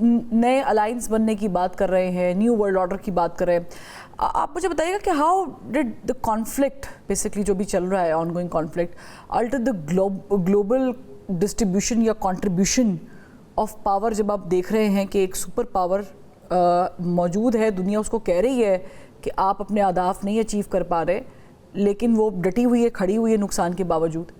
नए अलायंस बनने की बात कर रहे हैं, न्यू वर्ल्ड ऑर्डर की बात कर रहे हैं। आप मुझे बताइएगा कि how did the conflict basically जो भी चल रहा है, ongoing conflict, alter the global distribution या कंट्रीब्यूशन ऑफ पावर, जब आप देख रहे हैं कि एक सुपर पावर मौजूद है, दुनिया उसको कह रही है कि आप अपने अहदाफ नहीं अचीव कर पा रहे, लेकिन वो डटी हुई है, खड़ी हुई है नुकसान के बावजूद।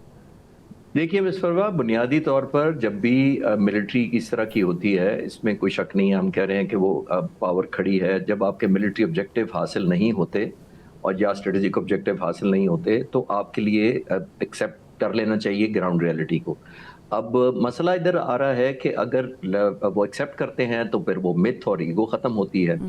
देखिए मिस फरवा, बुनियादी तौर पर जब भी मिलिट्री इस तरह की होती है, इसमें कोई शक नहीं है, हम कह रहे हैं कि वो पावर खड़ी है। जब आपके मिलिट्री ऑब्जेक्टिव हासिल नहीं होते और या स्ट्रेटेजिक ऑब्जेक्टिव हासिल नहीं होते तो आपके लिए एक्सेप्ट कर लेना चाहिए ग्राउंड रियलिटी को। अब मसला इधर आ रहा है कि अगर वो एक्सेप्ट करते हैं तो फिर वो मिथ और ईगो खत्म होती है।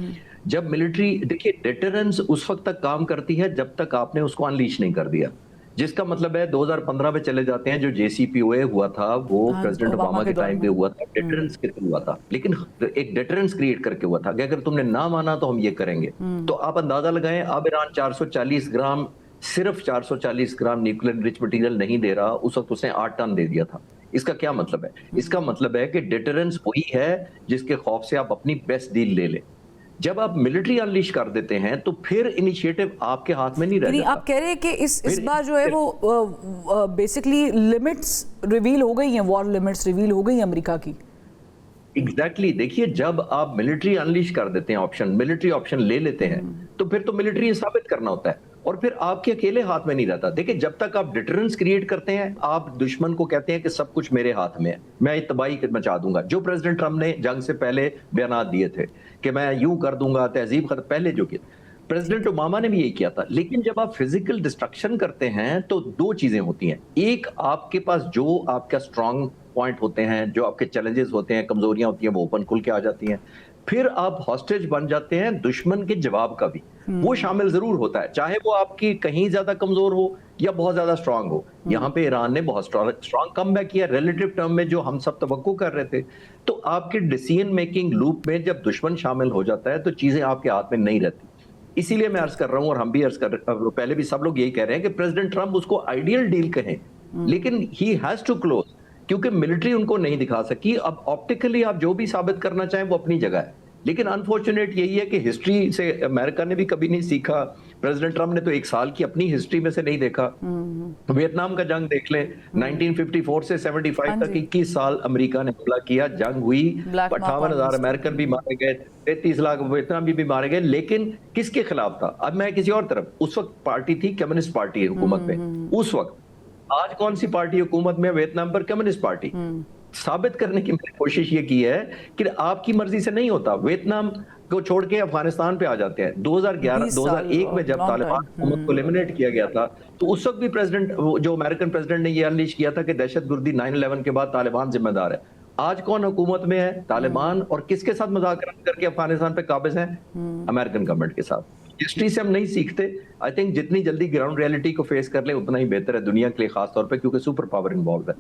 जब मिलिट्री, देखिए डिटरेंस उस वक्त तक काम करती है जब तक आपने उसको अनलीश नहीं कर दिया, जिसका मतलब है 2015 में चले जाते हैं, जो JCPOA हुआ था वो प्रेसिडेंट ओबामा के टाइम पे हुआ था, डिटरेंस के थ्रू हुआ था, लेकिन एक डिटरेंस क्रिएट करके हुआ था कि अगर तुमने ना माना तो हम ये करेंगे। तो आप अंदाजा लगाएं, अब ईरान 440 ग्राम, सिर्फ 440 ग्राम न्यूक्लियर रिच मटेरियल नहीं दे रहा, उस वक्त उसने 8 टन दे दिया था। इसका क्या मतलब है? इसका मतलब है कि डिटरेंस वही है जिसके खौफ से आप अपनी बेस्ट डील ले लें। जब आप मिलिट्री अनलीश कर देते हैं तो फिर इनिशिएटिव आपके हाथ में नहीं रह जाता। आप कह रहे हैं कि इस बार जो है वो बेसिकली लिमिट्स रिवील हो गई हैं, वॉर लिमिट्स रिवील हो गई हैं अमेरिका की। एग्जैक्टली देखिए, जब आप मिलिट्री अनलीश कर देते हैं, मिलिट्री ऑप्शन ले लेते हैं, तो फिर तो मिलिट्री साबित करना होता है और फिर आपके अकेले हाथ में नहीं रहता। देखिए, जब तक आप डिटरेंस क्रिएट करते हैं, आप दुश्मन को कहते हैं कि सब कुछ मेरे हाथ में है, मैं तबाही मचा दूंगा। जो प्रेसिडेंट ट्रम्प ने जंग से पहले बयान दिए थे कि मैं यूं कर दूंगा, तहजीब खत्म, पहले जो किया प्रेसिडेंट ओबामा ने भी यही किया था। लेकिन जब आप फिजिकल डिस्ट्रक्शन करते हैं तो दो चीजें होती हैं। एक, आपके पास जो आपका स्ट्रांग पॉइंट होते हैं, जो आपके चैलेंजेस होते हैं, कमजोरियां होती हैं, वो ओपन खुल के आ जाती हैं। फिर आप हॉस्टेज बन जाते हैं दुश्मन के जवाब का भी, वो शामिल जरूर होता है, चाहे वो आपकी कहीं ज्यादा कमजोर हो या बहुत ज्यादा स्ट्रांग हो। यहाँ पे ईरान ने बहुत स्ट्रांग कमबैक किया रिलेटिव टर्म में, जो हम सब तवक्को कर रहे थे। तो आपके डिसीजन मेकिंग लूप में जब दुश्मन शामिल हो जाता है तो चीजें आपके हाथ में नहीं रहती। इसीलिए मैं अर्ज कर रहा हूं और हम भी अर्ज कर, पहले भी सब लोग यही कह रहे हैं कि प्रेसिडेंट ट्रंप उसको आइडियल डील कहें, लेकिन ही हैज टू क्लोज, क्योंकि मिलिट्री उनको नहीं दिखा सकी। अब ऑप्टिकली आप जो भी साबित करना चाहें वो अपनी जगह है, लेकिन अनफॉर्चुनेट यही है कि हिस्ट्री से अमेरिका ने भी कभी नहीं सीखा। प्रेसिडेंट ट्रंप ने तो एक साल की अपनी हिस्ट्री में से नहीं देखा। वियतनाम का जंग देख लें, 1954 से 75 तक 21 साल अमेरिका ने हमला किया, जंग हुई, 58,000 अमेरिकन भी मारे गए, 33 लाख वियतनामी भी मारे गए, लेकिन किसके खिलाफ था? अब मैं किसी और तरफ, उस वक्त पार्टी थी कम्युनिस्ट पार्टी हुकूमत में उस वक्त। आज कौन सी पार्टी हुकूमत में? वियतनाम पर कम्युनिस्ट पार्टी। साबित करने की मैंने कोशिश ये की है कि आपकी मर्जी से नहीं होता। वियतनाम को छोड़ के अफगानिस्तान पे आ जाते हैं। 2001 में जब तालिबान हुकूमत को एलिमिनेट किया गया था, तो उस वक्त भी प्रेसिडेंट, जो अमेरिकन प्रेसिडेंट ने ये अनलीश किया था कि दहशतगर्दी 9/11 के बाद तालिबान जिम्मेदार है। आज कौन हुकूमत में है? तालिबान। और किसके साथ मुज़ाकरात करके अफगानिस्तान पे काबिज हैं? अमेरिकन गवर्नमेंट के साथ। हिस्ट्री से हम नहीं सीखते। आई थिंक जितनी जल्दी ग्राउंड रियलिटी को फेस कर ले उतना ही बेहतर है दुनिया के लिए, खासतौर पर क्योंकि सुपर पावर इन्वॉल्व है।